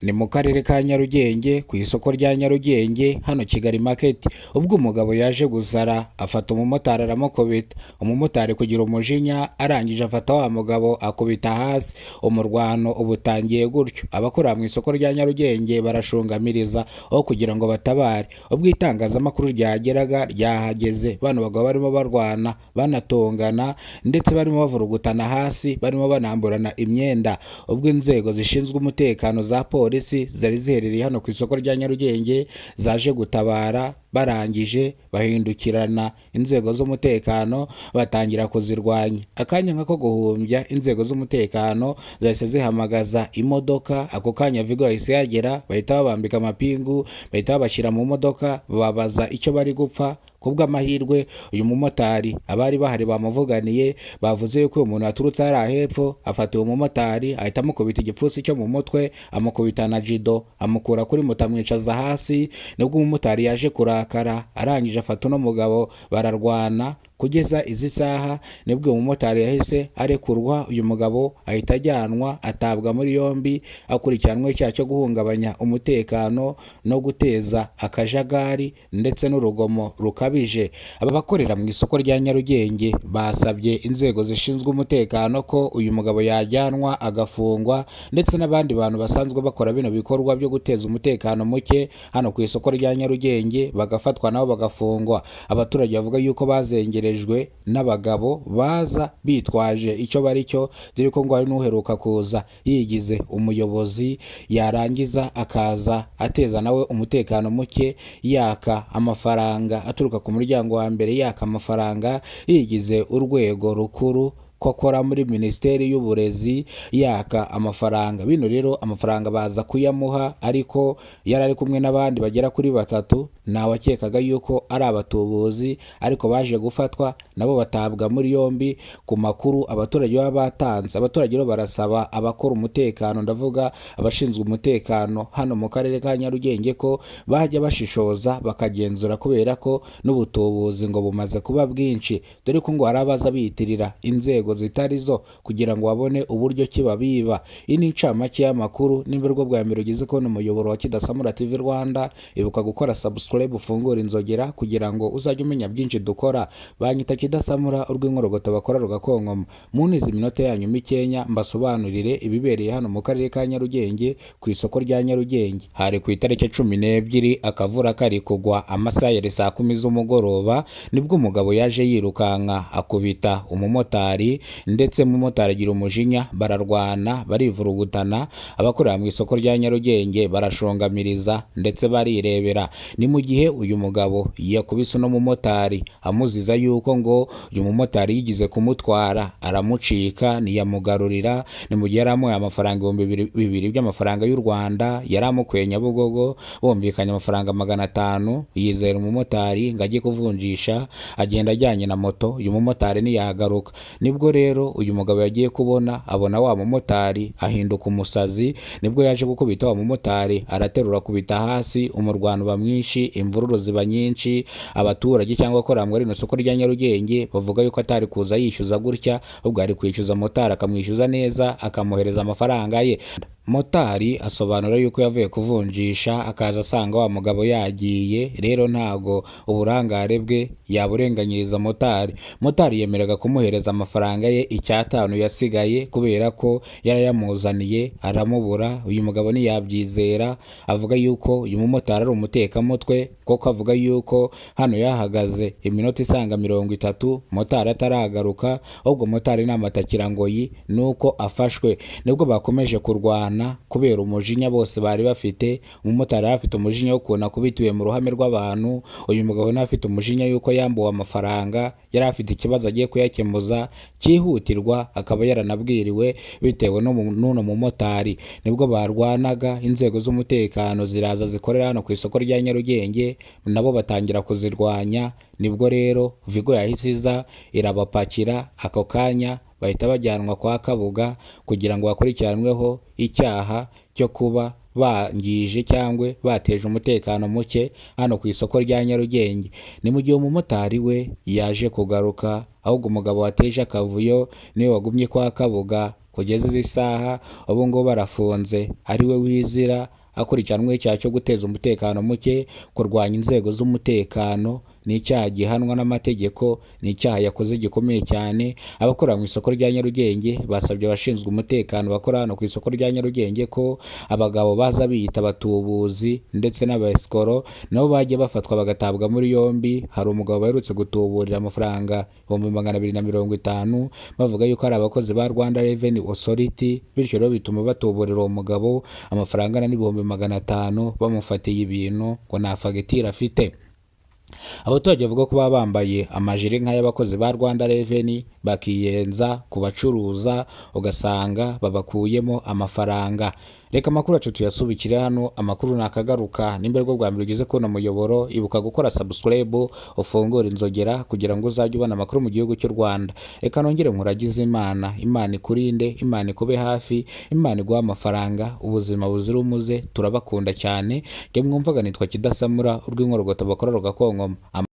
Ni mu karere ka Nyarugenge ku isoko rya Nyarugenge hano Kigali market, ubwo umugabo yaje gusara afata umumotari aramukubita, umumotari kugira umujinya arangije afata wa mugabo akubita hasi, umurwano uba utangiye gutyo. Abakorera mu isoko rya Nyarugenge barashungamiriza aho kugira ngo batabare, ubwo itangazamakuru ryageraga ryahageze bano bagabo barimo barwana banatongana ndetse barimo bavurugutana hasi, barimo banamburana imyenda, ubwo inzego zishinzwe umutekano za polisi zari ziherereye hano ku isoko rya Nyarugenge zaje gutabara, barangije bahindukirana inzego z'umutekano batangira kuzirwanya. Akanya nkako guhumbya inzego z'umutekano zahise zihamagaza imodoka, ako kanya Vigo yahise yagera bahita babambika amapingu, bahita babashyira mu modoka babaza icyo bari gupfa. Kubw'amahirwe uyu mumotari abari bahari bamuvuganiye, bavuze yuko uyu muntu yaturutse hariya hepfo, afata uyu mumotari ahita amukubita igipfunsi cyo mu mutwe, amukubita na jido, amukura kuri moto amwicaza hasi. Nibwo umumotari yaje kurakara, arangije afata uno mugabo bararwana kugeza izi saha. Nibwo umumotari yahise arekurwa, uyu mugabo ahita ajyanwa atabwa muri yombi, akurikiranwe icyaha cyo guhungabanya umutekano no guteza akajagari ndetse n'urugomo rukabije. Aba bakorera mu isoko rya Nyarugenge basabye inzego zishinzwe umutekano ko uyu mugabo yajyanwa agafungwa, ndetse n'abandi bantu basanzwe bakora bino bikorwa byo guteza umutekano muke hano ku isoko rya Nyarugenge bagafatwa nabo bagafungwa. Abaturage bavuga yuko bazengerejwe n'abagabo baza bitwaje icyo bari cyo, dore ko ngo hari n'uheruka kuza yigize umuyobozi, yarangiza akaza ateza nawe umutekano muke, yaka amafaranga aturuka ku muryango wa mbere, yaka amafaranga yigize urwego rukuru ko akora muri Minisiteri y'Uburezi, yaka amafaranga. Bino rero amafaranga baza kuyamuha, ariko yari ari kumwe n'abandi bagera kuri batatu, nawakekaga yuko ari abatubuzi, ariko baje gufatwa nabo batabwa muri yombi ku makuru abaturage baba batanze. Abaturage rero barasaba abakora umutekano, ndavuga abashinzwe umutekano hano mu karere ka Nyarugenge, ko bajya bashishoza bakagenzura, kubera ko n'ubutubuzi ngo bumaze kuba bwinshi, dore ko ngo hari abaza biyitirira inzego zitari zo kugira ngo babone uburyo kibabiba. Iyi ni incamake y'amakuru. Nimba urwo bwa mbere ugize kubona umuyoboro wa Kidasamura TV Rwanda, ibuka gukora subscribe, ufungura inzogera kugira ngo uzajye umenya byinshi dukora. Banyita Kidasamura, urw'inkorogoto bakora rugakonkoma. Munize iminota yanyu mikenya mbasobanurire ibibereye hano mu karere ka Nyarugenge ku isoko rya Nyarugenge. Hari ku itariki 12 akavura kari kugwa, amasaha yari saa 10 z'umugoroba, nibwo umugabo yaje yirukanka akubita umumotari, ndetse umumotari agira umujinya, bararwana barivurugutana. Abakorera mu isoko rya Nyarugenge barashongamiriza ndetse barirebera. Ni mu gihe uyu mugabo yakubise uno mumotari amuziza yuko ngo uyu mumotari yigize kumutwara, aramucika ntiyamugarurira. Ni mu gihe yaramuhaye amafaranga 2,000 by'amafaranga y'u Rwanda, yaramukuye Nyabugogo, bumvikanye amafaranga 500, yizera umumotari ngo ajye kuvunjisha, agenda ajyanye na moto. Uyu mumotari ntiyagaruka. Nibwo rero uyu mugabo yagiye kubona, abona wa mumotari ahinduka umusazi, nibwo yaje gukubita wa mumotari, araterura kubita hasi, umurwano uba mwinshi, imvururu ziba nyinshi. Abaturage cyangwa abakorera muri rino soko rya Nyarugenge bavuga yuko atari kuza yishyuza gutya, ahubwo ari kwishyuza motari, akamwishyuza neza, akamuhereza amafaranga ye. Motari asobanura yuko yavuye kuvunjisha akaza asanga wa mugabo yagiye, rero ntago uburangare bwe yaburenganyiriza motari. Motari yemeraga kumuhereza amafaranga ye 5 yasigaye, kubera ko yarayamuzaniye aramubura. Uyu mugabo ntiyabyizera, avuga yuko uyu mumotari ari umutekamutwe, kuko avuga yuko hano yahagaze iminota isanga 30 motari ataragaruka, ahubwo motari namatakira ngo nuko afashwe. Nibwo bakomeje kurwana kubera umujinya bose bari bafite. Umumotari afite umujinya wo kuntu kubitiwe mu ruhame rw'abantu, uyu mugabo nawe afite umujinya yuko yambuwe amafaranga, yari afite ikibazo agiye kuyakemuza cyihutirwa, akaba yaranabwiriwe bitewe n'uno mumotari. Nibwo barwanaga, inzego z'umutekano ziraza zikorera hano ku isoko rya Nyarugenge, nabo batangira kuzirwanya. Nibwo rero Vigo yahise iza irabapakira, ako kanya bahita bajyanwa kwa Kabuga kugira ngo bakurikiranweho icyaha cyo kuba bangije cyangwa bateje umutekano muke hano ku isoko rya Nyarugenge. Ni mu gihe umumotari we yaje kugaruka ahubwo umugabo wateje akavuyo niwe wagumye kwa Kabuga kugeza izi saha. ubu ngubu arafunze ari we Wizira, akurikiranweho icyaha cyo guteza umutekano muke, kurwanya inzego z'umutekano. Ni icyaha gihanwa n'amategeko, ni icyaha yakoze gikomeye cyane. Abakora mu isoko rya Nyarugenge basabye abashinzwe umutekano bakora hano ku isoko rya Nyarugenge ko abagabo baza biyita abatubuzi ndetse n'abasikoro nabo bajya bafatwa bagatabwa muri yombi. Hari umugabo baherutse gutuburira amafaranga 250,000 bavuga yuko ari abakozi ba Rwanda Revenue Authority, bityo rero bituma batuburira uwo mugabo amafaranga angana n'500,000 bamufatiye ibintu ngo nta fagitire afite. Abaturage bavuga ko baba bambaye amajire nk'ay'abakozi ba Rwanda Revenue bakiyenza kubacuruza, ugasanga babakuyemo amafaranga. Reka amakuru yacu tuyasubikire hano. Amakuru nakagaruka nimba rwo bwa mbere ugeze kubona muyoboro, ibuka gukora subscribe, ufungura inzogera kugira ngo uzajye ubona amakuru mu gihugu cy'u Rwanda. Reka nongere nkuragize Imana ikurinde, Imana ikube hafi, Imana iguha amafaranga, ubuzima buzira umuze. Turabakunda cyane. Nge mwumvaga nitwa Kidasamura urw'inkorogoto bakora rugakonkoma.